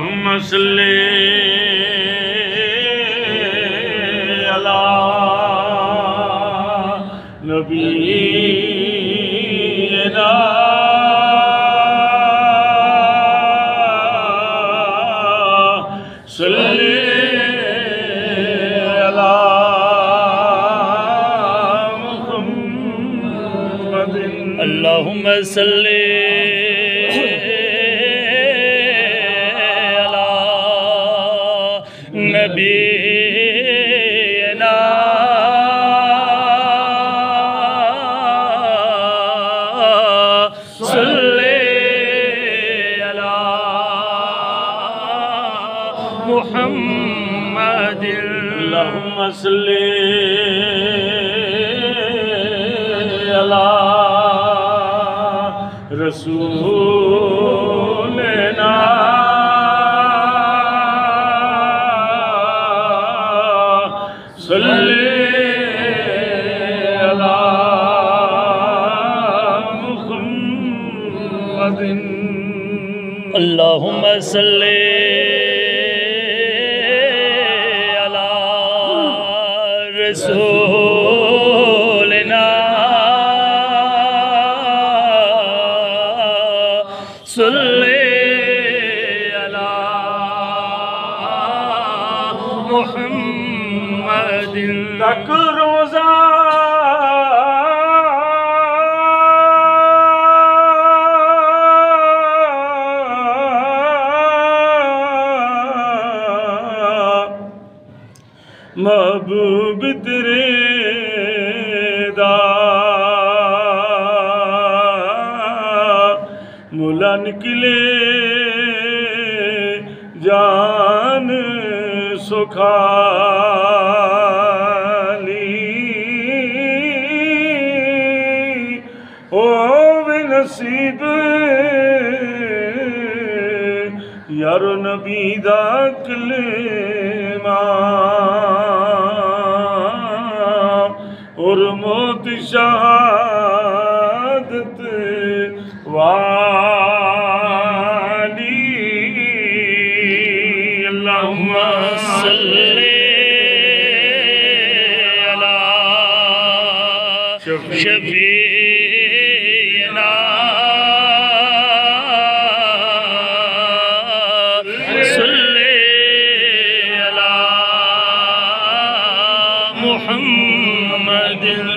अल्लाहुम्मा सल्ली अला नबीना सल्ली अला मुहम्मदिन। अल्लाहुम्मा सल्ली अला नबीना सल्ली अला मुहम्मदिन। अल्लाहुम्मा सल्ली अला रसूलना सल्ली अला मुहम्मदिन। अल्लाहुम्मा सल्ली अला रसूलना सल्ली अला मुहम्मदिन। तक रोज़ा महबूब तेरे दा मुला निकले जान सुखाली होवे नसीब यारो नबी दा कलेमा और मौत शहादत वाली। अल्लाहुम्मा सल्ली अला शफीना सल्ली अला मुहम्मदिन।